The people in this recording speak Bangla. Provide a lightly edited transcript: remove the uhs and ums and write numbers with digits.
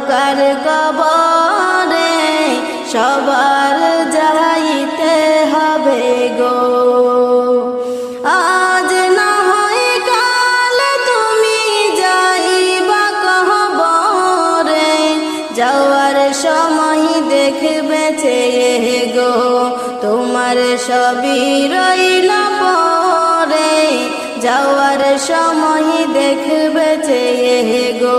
অন্ধকার কবরে সবার যাইতে হবে গো। আজ না হয় কাল তুমি যাইবা কবরে, যাওয়ার সময় দেখবে চেয়ে গো, তোমার সবই রইল পরে, যাওয়ার সময় দেখবে চেয়ে গো।